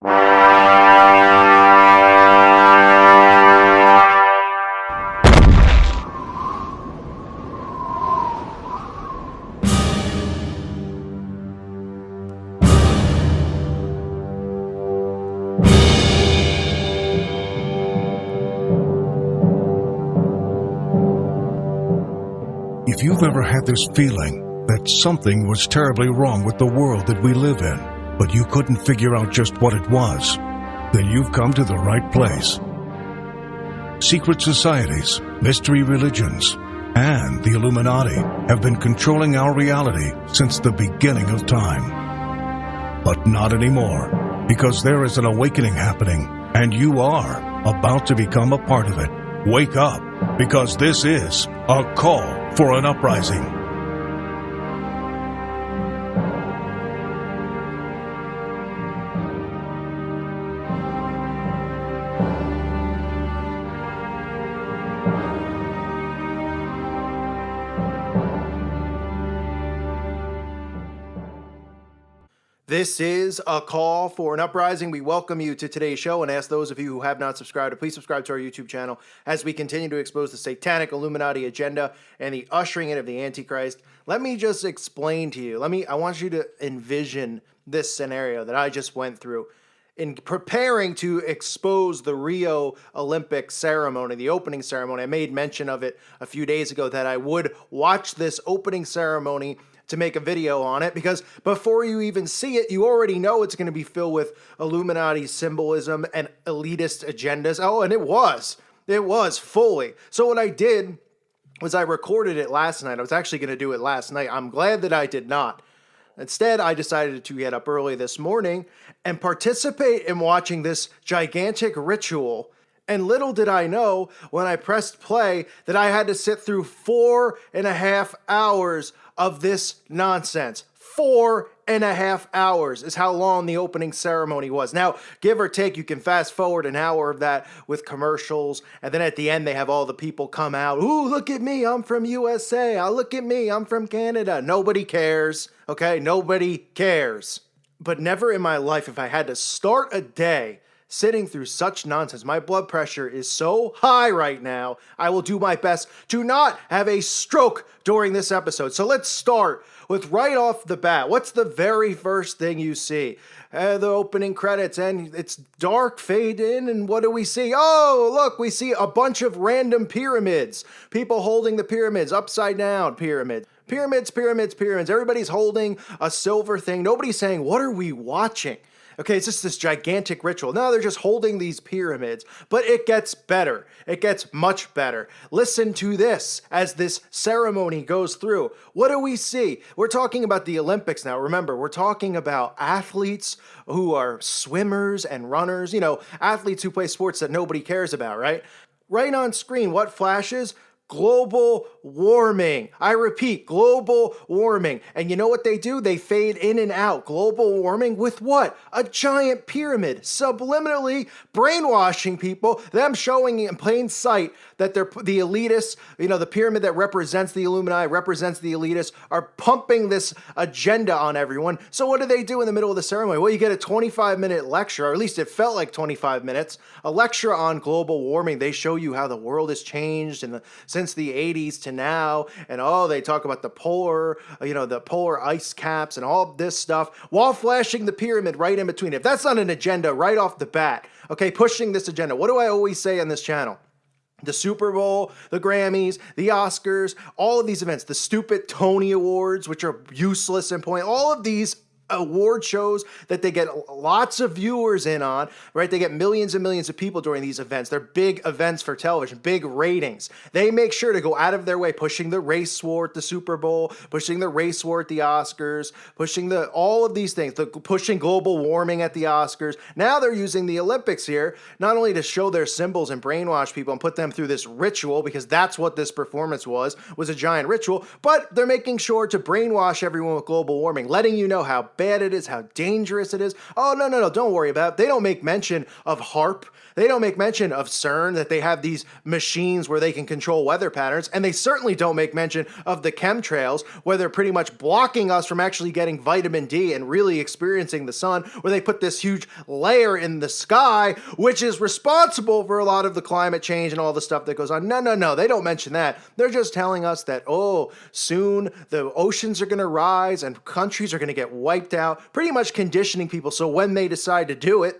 If you've ever had this feeling that something was terribly wrong with the world that we live in, but you couldn't figure out just what it was, then you've come to the right place. Secret societies, mystery religions, and the Illuminati have been controlling our reality since the beginning of time. But not anymore, because there is an awakening happening, and you are about to become a part of it. Wake up, because this is a call for an uprising. This is a call for an uprising. We welcome you to today's show and ask those of you who have not subscribed to please subscribe to our YouTube channel as we continue to expose the satanic Illuminati agenda and the ushering in of the Antichrist. Let me just explain to you. I want you to envision this scenario that I just went through. In preparing to expose the Rio Olympic ceremony, the opening ceremony, I made mention of it a few days ago that I would watch this opening ceremony to make a video on it, because before you even see it, you already know it's going to be filled with Illuminati symbolism and elitist agendas. Oh, and it was fully. So what I did was I recorded it last night. I was actually going to do it last night. I'm glad that I did not. Instead, I decided to get up early this morning and participate in watching this gigantic ritual. And little did I know when I pressed play that I had to sit through 4.5 hours of this nonsense. 4.5 hours is how long the opening ceremony was. Now, give or take, you can fast forward an hour of that with commercials, and then at the end they have all the people come out. Ooh, look at me, I'm from USA. Oh, look at me, I'm from Canada. Nobody cares, okay? Nobody cares. But never in my life if I had to start a day sitting through such nonsense. My blood pressure is so high right now, I will do my best to not have a stroke during this episode. So let's start with right off the bat. What's the very first thing you see? The opening credits, and it's dark, fade in, and what do we see? Oh, look, we see a bunch of random pyramids. People holding the pyramids, upside down pyramids. Pyramids, pyramids, pyramids. Everybody's holding a silver thing. Nobody's saying, what are we watching? Okay, it's just this gigantic ritual. No, they're just holding these pyramids, but it gets better. It gets much better. Listen to this as this ceremony goes through. What do we see? We're talking about the Olympics now. Remember, we're talking about athletes who are swimmers and runners, athletes who play sports that nobody cares about, right? Right on screen, what flashes? Global warming. I repeat, global warming. And you know what they do? They fade in and out. Global warming with what? A giant pyramid. Subliminally brainwashing people. Them showing in plain sight that they're the elitists, the pyramid that represents the Illuminati, represents the elitists, are pumping this agenda on everyone. So what do they do in the middle of the ceremony? Well, you get a 25-minute lecture, or at least it felt like 25 minutes, a lecture on global warming. They show you how the world has changed since the 80s to now, and they talk about the polar ice caps and all this stuff, while flashing the pyramid right in between. If that's not an agenda right off the bat, okay, pushing this agenda. What do I always say on this channel? The Super Bowl, the Grammys, the Oscars, all of these events, the stupid Tony Awards, which are useless and pointless, all of these award shows that they get lots of viewers in on, right? They get millions and millions of people during these events. They're big events for television, big ratings. They make sure to go out of their way, pushing the race war at the Super Bowl, pushing the race war at the Oscars, pushing all of these things, pushing global warming at the Oscars. Now they're using the Olympics here, not only to show their symbols and brainwash people and put them through this ritual, because that's what this performance was a giant ritual, but they're making sure to brainwash everyone with global warming, letting you know how bad it is, how dangerous it is. Oh, no, don't worry about it. They don't make mention of HARP. They don't make mention of CERN, that they have these machines where they can control weather patterns, and they certainly don't make mention of the chemtrails, where they're pretty much blocking us from actually getting vitamin D and really experiencing the sun, where they put this huge layer in the sky, which is responsible for a lot of the climate change and all the stuff that goes on. No, they don't mention that. They're just telling us that, oh, soon the oceans are going to rise and countries are going to get wiped out, pretty much conditioning people so when they decide to do it,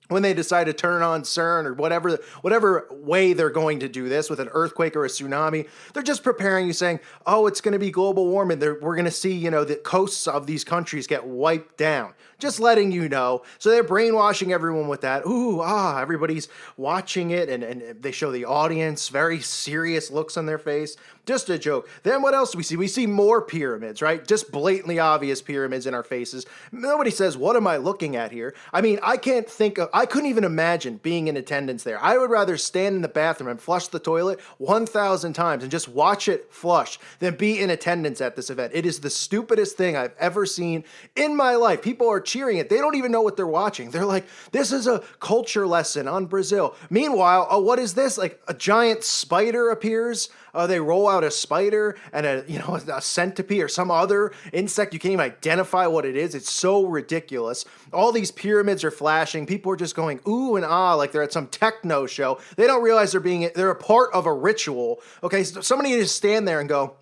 when they decide to turn on CERN or whatever way they're going to do this with an earthquake or a tsunami, they're just preparing you, saying, oh, it's going to be global warming. We're going to see, the coasts of these countries get wiped down. Just letting you know. So they're brainwashing everyone with that. Everybody's watching it, and they show the audience very serious looks on their face. Just a joke. Then what else do we see? We see more pyramids, right? Just blatantly obvious pyramids in our faces. Nobody says, what am I looking at here? I mean, I couldn't even imagine being in attendance there. I would rather stand in the bathroom and flush the toilet 1,000 times and just watch it flush than be in attendance at this event. It is the stupidest thing I've ever seen in my life. People are cheering it. They don't even know what they're watching. They're like, this is a culture lesson on Brazil. Meanwhile, what is this? Like a giant spider appears. They roll out a spider and a centipede or some other insect. You can't even identify what it is. It's so ridiculous. All these pyramids are flashing. People are just going ooh and ah like they're at some techno show. They don't realize they're a part of a ritual. Okay, so somebody needs to stand there and go,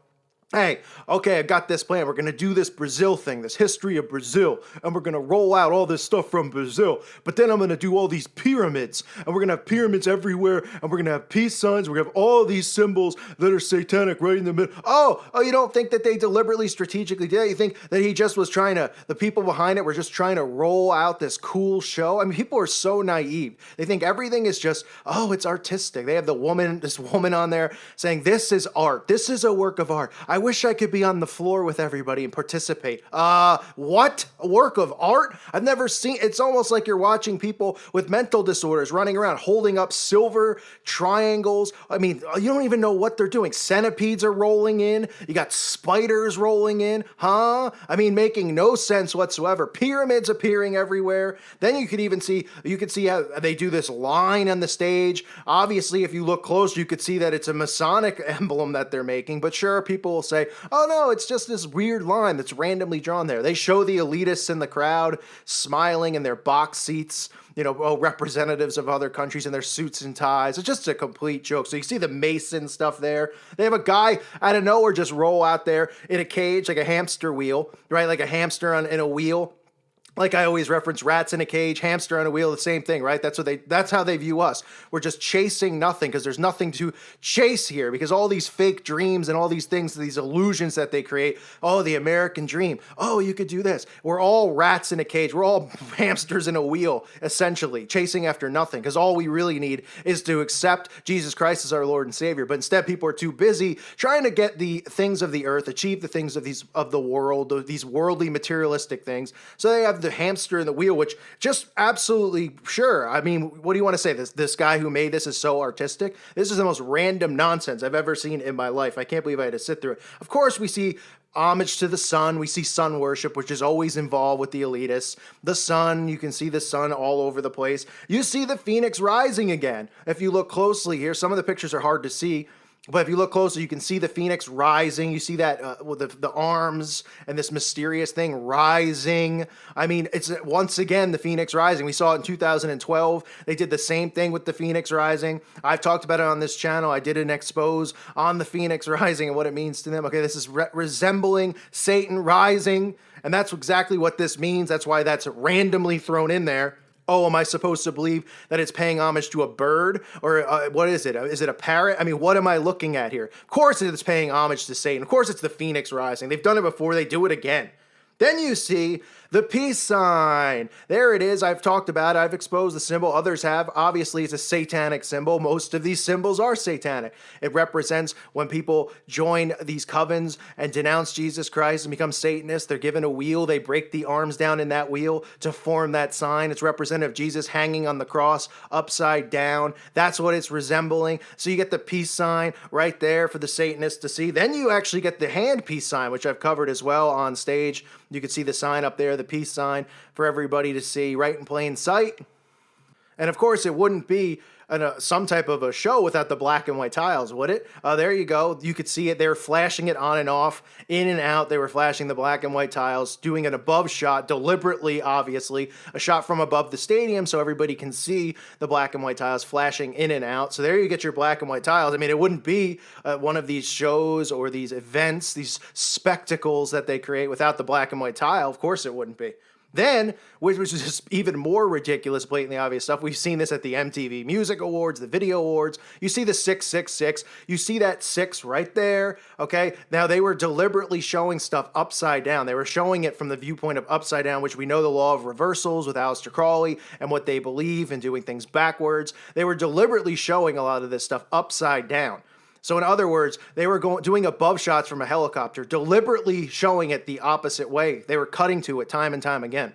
hey, okay, I got this plan. We're going to do this Brazil thing, this history of Brazil, and we're going to roll out all this stuff from Brazil. But then I'm going to do all these pyramids, and we're going to have pyramids everywhere, and we're going to have peace signs. We're going to have all these symbols that are satanic right in the middle. Oh, you don't think that they deliberately, strategically did that? You think that he just was the people behind it were just trying to roll out this cool show? I mean, people are so naive. They think everything is just, it's artistic. They have this woman on there saying, this is art. This is a work of art. I wish I could be on the floor with everybody and participate. What? A work of art? I've never seen. It's almost like you're watching people with mental disorders running around holding up silver triangles. I mean, you don't even know what they're doing. Centipedes are rolling in. You got spiders rolling in. I mean, making no sense whatsoever. Pyramids appearing everywhere. Then you could see how they do this line on the stage. Obviously, if you look close, you could see that it's a Masonic emblem that they're making. But sure, people will say, oh no, it's just this weird line that's randomly drawn there. They show the elitists in the crowd smiling in their box seats, representatives of other countries in their suits and ties. It's just a complete joke. So you see the Mason stuff there. They have a guy out of nowhere just roll out there in a cage, like a hamster wheel, right? Like a hamster in a wheel. Like I always reference rats in a cage, hamster on a wheel, the same thing, right? That's how they view us. We're just chasing nothing because there's nothing to chase here, because all these fake dreams and all these things, these illusions that they create. Oh, the American dream. Oh, you could do this. We're all rats in a cage. We're all hamsters in a wheel, essentially, chasing after nothing, because all we really need is to accept Jesus Christ as our Lord and Savior. But instead, people are too busy trying to get the things of the earth, achieve the things of the world, these worldly materialistic things. So they have the hamster in the wheel, which just absolutely sure. I mean, what do you want to say? This guy who made this is so artistic. This is the most random nonsense I've ever seen in my life. I can't believe I had to sit through it. Of course, we see homage to the sun. We see sun worship, which is always involved with the elitists. The sun, you can see the sun all over the place. You see the phoenix rising again. If you look closely here, some of the pictures are hard to see, but if you look closer, you can see the phoenix rising. You see that with the arms and this mysterious thing rising. I mean, it's once again the phoenix rising. We saw it in 2012. They did the same thing with the phoenix rising. I've talked about it on this channel. I did an expose on the phoenix rising and what it means to them. Okay, this is resembling Satan rising, and that's exactly what this means. That's why that's randomly thrown in there. Oh, am I supposed to believe that it's paying homage to a bird? Or what is it? Is it a parrot? I mean, what am I looking at here? Of course it's paying homage to Satan. Of course it's the phoenix rising. They've done it before. They do it again. Then you see the peace sign. There it is. I've talked about it. I've exposed the symbol. Others have. Obviously, it's a satanic symbol. Most of these symbols are satanic. It represents when people join these covens and denounce Jesus Christ and become Satanists. They're given a wheel. They break the arms down in that wheel to form that sign. It's representative of Jesus hanging on the cross upside down. That's what it's resembling. So you get the peace sign right there for the Satanists to see. Then you actually get the hand peace sign, which I've covered as well on stage. You could see the sign up there, the peace sign for everybody to see right in plain sight. And of course, it wouldn't be some type of a show without the black and white tiles, would it? There you go. You could see it. They were flashing it on and off, in and out. They were flashing the black and white tiles, doing an above shot, deliberately, obviously, a shot from above the stadium so everybody can see the black and white tiles flashing in and out. So there you get your black and white tiles. I mean, it wouldn't be one of these shows or these events, these spectacles that they create without the black and white tile. Of course it wouldn't be. Then, which was just even more ridiculous, blatantly obvious stuff, we've seen this at the MTV Music Awards, the Video Awards. You see the 666. You see that 6 right there, okay? Now, they were deliberately showing stuff upside down. They were showing it from the viewpoint of upside down, which we know the law of reversals with Aleister Crowley and what they believe in doing things backwards. They were deliberately showing a lot of this stuff upside down. So in other words, they were doing above shots from a helicopter, deliberately showing it the opposite way. They were cutting to it time and time again.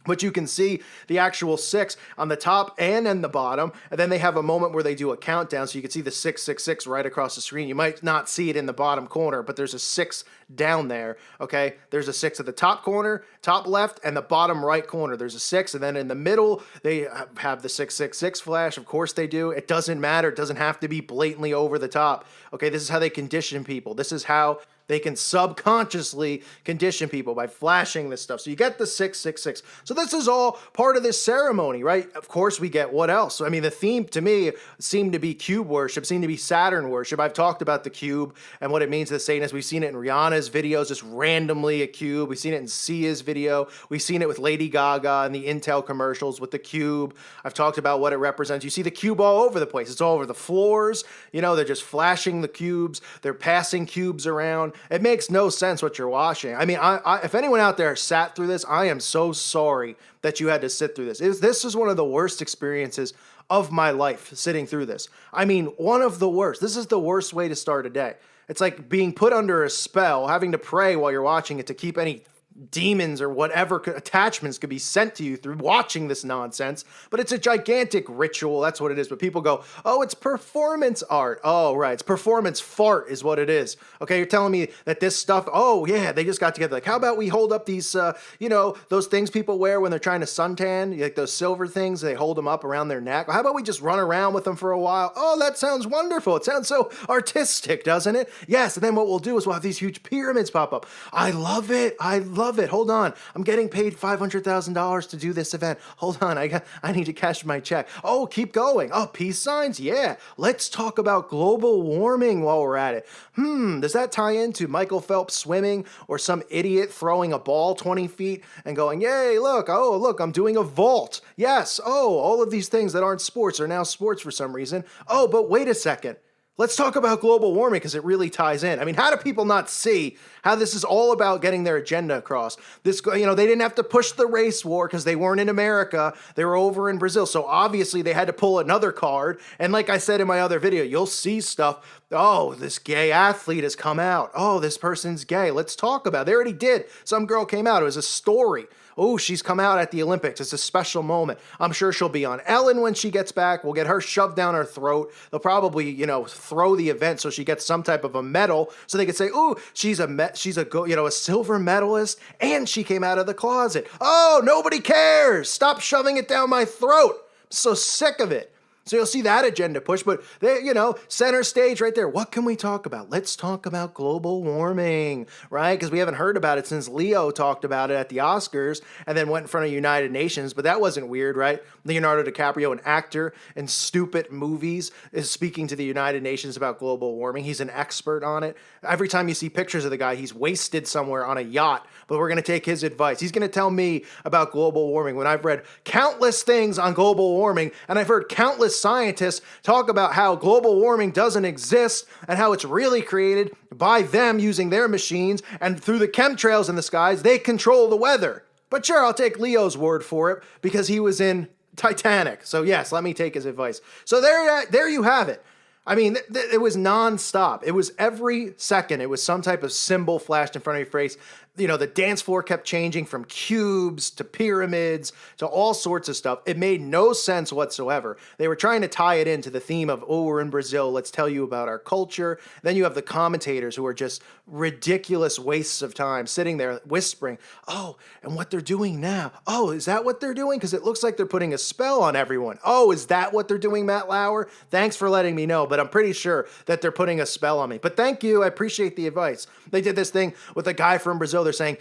But you can see the actual 6 on the top and in the bottom, and then they have a moment where they do a countdown, so you can see the 666 right across the screen. You might not see it in the bottom corner, but there's a 6 down there, okay? There's a 6 at the top corner, top left, and the bottom right corner. There's a 6, and then in the middle, they have the 666 flash. Of course they do. It doesn't matter. It doesn't have to be blatantly over the top, okay? This is how they condition people. This is how they can subconsciously condition people by flashing this stuff. So you get the 666. So this is all part of this ceremony, right? Of course we get what else? I mean, the theme to me seemed to be cube worship, seemed to be Saturn worship. I've talked about the cube and what it means to the Satanists. We've seen it in Rihanna's videos, just randomly a cube. We've seen it in Sia's video. We've seen it with Lady Gaga and the Intel commercials with the cube. I've talked about what it represents. You see the cube all over the place. It's all over the floors. You know, they're just flashing the cubes. They're passing cubes around. It makes no sense what you're watching. I mean, if anyone out there sat through this, I am so sorry that you had to sit through this. This is one of the worst experiences of my life, sitting through this. I mean, one of the worst. This is the worst way to start a day. It's like being put under a spell, having to pray while you're watching it to keep any demons or whatever attachments could be sent to you through watching this nonsense. But it's a gigantic ritual. That's what it is. But people go, oh, it's performance art. Oh, right. It's performance fart is what it is. Okay, you're telling me that this stuff, oh, yeah, they just got together. Like, how about we hold up these, those things people wear when they're trying to suntan, like those silver things, they hold them up around their neck. How about we just run around with them for a while? Oh, that sounds wonderful. It sounds so artistic, doesn't it? Yes, and then what we'll do is we'll have these huge pyramids pop up. I love it. I love it. Hold on. I'm getting paid $500,000 to do this event. Hold on. I need to cash my check. Oh, keep going. Oh, peace signs. Yeah. Let's talk about global warming while we're at it. Does that tie into Michael Phelps swimming or some idiot throwing a ball 20 feet and going, yay, look. Oh, look, I'm doing a vault. Yes. Oh, all of these things that aren't sports are now sports for some reason. Oh, but wait a second. Let's talk about global warming because it really ties in. I mean, how do people not see how this is all about getting their agenda across? They didn't have to push the race war because they weren't in America. They were over in Brazil. So obviously they had to pull another card. And like I said in my other video, you'll see stuff. Oh, this gay athlete has come out. Oh, this person's gay. Let's talk about it. They already did. Some girl came out. It was a story. Oh, she's come out at the Olympics. It's a special moment. I'm sure she'll be on Ellen when she gets back. We'll get her shoved down her throat. They'll probably, throw the event so she gets some type of a medal so they could say, "Oh, she's a silver medalist and she came out of the closet." Oh, nobody cares. Stop shoving it down my throat. I'm so sick of it. So you'll see that agenda push, but they, center stage right there. What can we talk about? Let's talk about global warming, right? Because we haven't heard about it since Leo talked about it at the Oscars and then went in front of United Nations, but that wasn't weird, right? Leonardo DiCaprio, an actor in stupid movies, is speaking to the United Nations about global warming. He's an expert on it. Every time you see pictures of the guy, he's wasted somewhere on a yacht, but we're going to take his advice. He's going to tell me about global warming when I've read countless things on global warming and I've heard countless scientists talk about how global warming doesn't exist and how it's really created by them using their machines, and through the chemtrails in the skies, they control the weather. But sure, I'll take Leo's word for it because he was in Titanic. So yes, let me take his advice. So there you have it. I mean, it was nonstop. It was every second. It was some type of symbol flashed in front of your face. the dance floor kept changing from cubes to pyramids to all sorts of stuff. It made no sense whatsoever. They were trying to tie it into the theme of, oh, we're in Brazil, let's tell you about our culture. Then you have the commentators who are just ridiculous wastes of time sitting there whispering, oh, and what they're doing now. Oh, is that what they're doing? Because it looks like they're putting a spell on everyone. Oh, is that what they're doing, Matt Lauer? Thanks for letting me know, but I'm pretty sure that they're putting a spell on me. But thank you, I appreciate the advice. They did this thing with a guy from Brazil. They're saying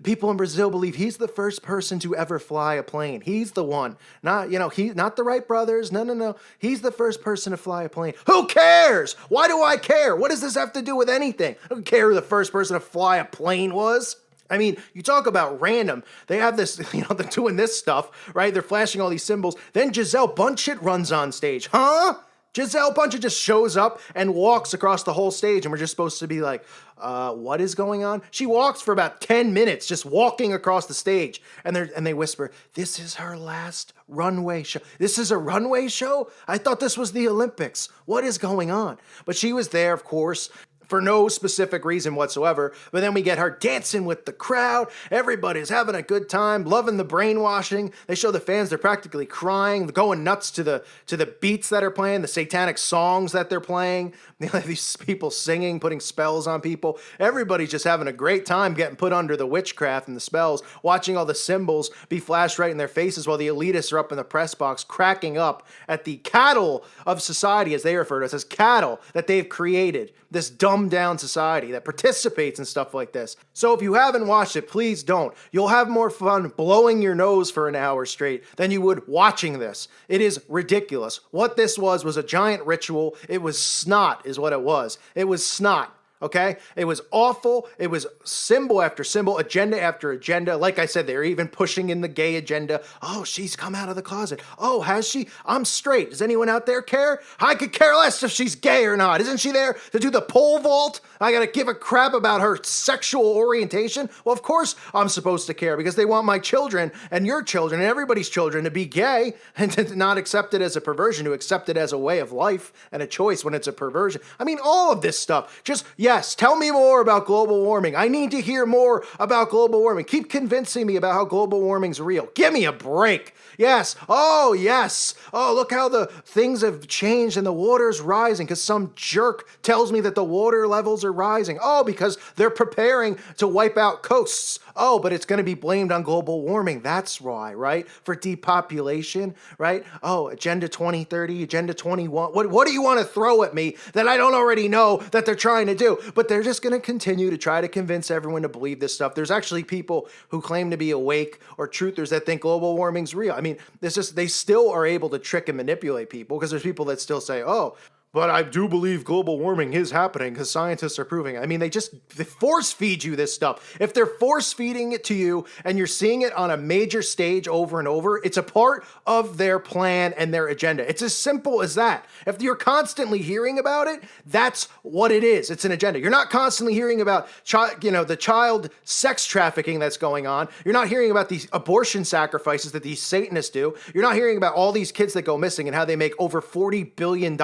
people in Brazil believe he's the first person to ever fly a plane. He's the one, not the Wright brothers. No. He's the first person to fly a plane. Who cares? Why do I care? What does this have to do with anything? I don't care who the first person to fly a plane was. I mean, you talk about random. They have this, they're doing this stuff, right? They're flashing all these symbols. Then Giselle Bundchen runs on stage. Huh? Giselle Bundchen just shows up and walks across the whole stage, and we're just supposed to be like, what is going on? She walks for about 10 minutes, just walking across the stage, and they whisper, this is her last runway show. This is a runway show? I thought this was the Olympics. What is going on? But she was there, of course, for no specific reason whatsoever. But then we get her dancing with the crowd. Everybody's having a good time, loving the brainwashing. They show the fans they're practically crying, going nuts to the beats that are playing, the satanic songs that they're playing. They have these people singing, putting spells on people. Everybody's just having a great time getting put under the witchcraft and the spells, watching all the symbols be flashed right in their faces while the elitists are up in the press box cracking up at the cattle of society, as they refer to us as cattle, that they've created. This dumbed down society that participates in stuff like this. So if you haven't watched it, please don't. You'll have more fun blowing your nose for an hour straight than you would watching this. It is ridiculous. What this was a giant ritual. It was snot is what it was. It was snot. Okay? It was awful. It was symbol after symbol, agenda after agenda. Like I said, they're even pushing in the gay agenda. Oh, she's come out of the closet. Oh, has she? I'm straight. Does anyone out there care? I could care less if she's gay or not. Isn't she there to do the pole vault? I gotta give a crap about her sexual orientation? Well, of course I'm supposed to care because they want my children and your children and everybody's children to be gay and to not accept it as a perversion, to accept it as a way of life and a choice when it's a perversion. I mean, all of this stuff. Yes, tell me more about global warming. I need to hear more about global warming. Keep convincing me about how global warming's real. Give me a break. Yes. Oh, yes. Oh, look how the things have changed and the water's rising because some jerk tells me that the water levels are rising. Oh, because they're preparing to wipe out coasts. Oh, but it's going to be blamed on global warming. That's why, right? For depopulation, right? Oh, Agenda 2030, Agenda 21. What do you want to throw at me that I don't already know that they're trying to do? But they're just going to continue to try to convince everyone to believe this stuff. There's actually people who claim to be awake or truthers that think global warming's real. I mean, they still are able to trick and manipulate people because there's people that still say, oh, but I do believe global warming is happening because scientists are proving it. I mean, they force feed you this stuff. If they're force feeding it to you and you're seeing it on a major stage over and over, it's a part of their plan and their agenda. It's as simple as that. If you're constantly hearing about it, that's what it is. It's an agenda. You're not constantly hearing about the child sex trafficking that's going on. You're not hearing about these abortion sacrifices that these Satanists do. You're not hearing about all these kids that go missing and how they make over $40 billion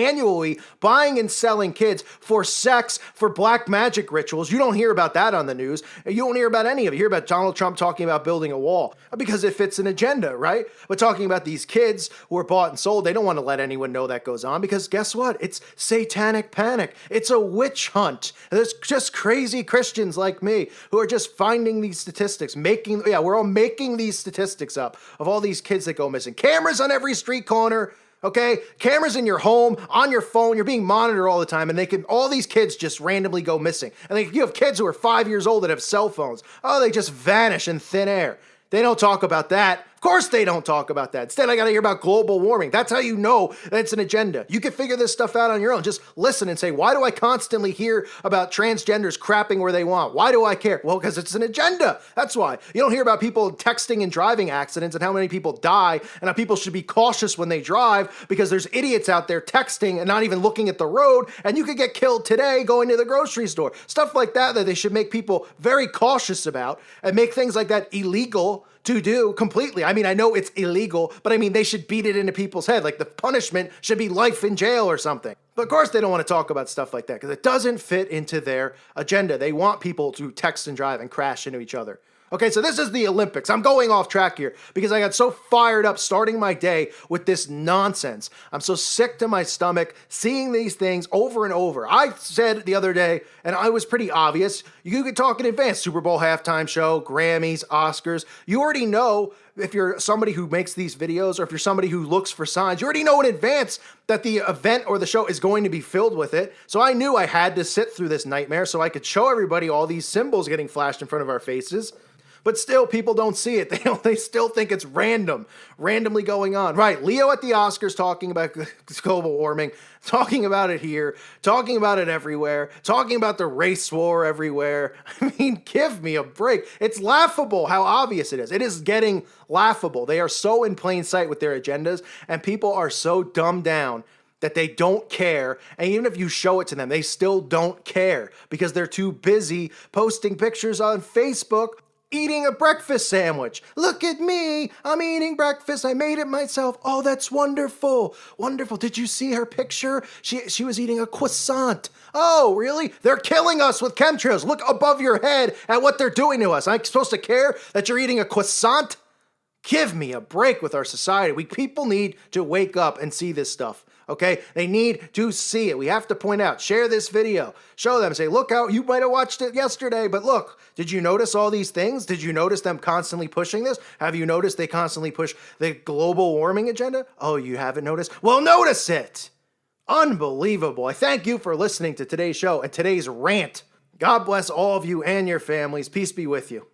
annually buying and selling kids for sex, for black magic rituals. You don't hear about that on the news. You don't hear about any of it. You hear about Donald Trump talking about building a wall because it fits an agenda, right? But talking about these kids who are bought and sold, they don't want to let anyone know that goes on because guess what? It's satanic panic. It's a witch hunt. There's just crazy Christians like me who are just finding these statistics, we're all making these statistics up of all these kids that go missing. Cameras on every street corner. Okay, cameras in your home, on your phone, you're being monitored all the time, and all these kids just randomly go missing. And you have kids who are 5 years old that have cell phones. Oh, they just vanish in thin air. They don't talk about that. Of course they don't talk about that. Instead, I got to hear about global warming. That's how you know that it's an agenda. You can figure this stuff out on your own. Just listen and say, why do I constantly hear about transgenders crapping where they want? Why do I care? Well, because it's an agenda. That's why. You don't hear about people texting and driving accidents and how many people die and how people should be cautious when they drive because there's idiots out there texting and not even looking at the road, and you could get killed today going to the grocery store. Stuff like that they should make people very cautious about and make things like that illegal to do completely. I mean, I know it's illegal, but I mean, they should beat it into people's head. Like the punishment should be life in jail or something. But of course, they don't want to talk about stuff like that because it doesn't fit into their agenda. They want people to text and drive and crash into each other. Okay, so this is the Olympics. I'm going off track here because I got so fired up starting my day with this nonsense. I'm so sick to my stomach seeing these things over and over. I said the other day, and I was pretty obvious, you could talk in advance. Super Bowl halftime show, Grammys, Oscars. You already know if you're somebody who makes these videos or if you're somebody who looks for signs, you already know in advance that the event or the show is going to be filled with it. So I knew I had to sit through this nightmare so I could show everybody all these symbols getting flashed in front of our faces. But still, people don't see it. They still think it's randomly going on. Right, Leo at the Oscars talking about global warming, talking about it here, talking about it everywhere, talking about the race war everywhere. I mean, give me a break. It's laughable how obvious it is. It is getting laughable. They are so in plain sight with their agendas, and people are so dumbed down that they don't care. And even if you show it to them, they still don't care because they're too busy posting pictures on Facebook eating a breakfast sandwich. Look at me. I'm eating breakfast. I made it myself. Oh, that's wonderful. Wonderful. Did you see her picture? She was eating a croissant. Oh, really? They're killing us with chemtrails. Look above your head at what they're doing to us. I'm supposed to care that you're eating a croissant? Give me a break with our society. People need to wake up and see this stuff. Okay, they need to see it. We have to point out, share this video, show them, say, look out, you might have watched it yesterday, but look, did you notice all these things? Did you notice them constantly pushing this? Have you noticed they constantly push the global warming agenda? Oh, you haven't noticed? Well, notice it. Unbelievable. I thank you for listening to today's show and today's rant. God bless all of you and your families. Peace be with you.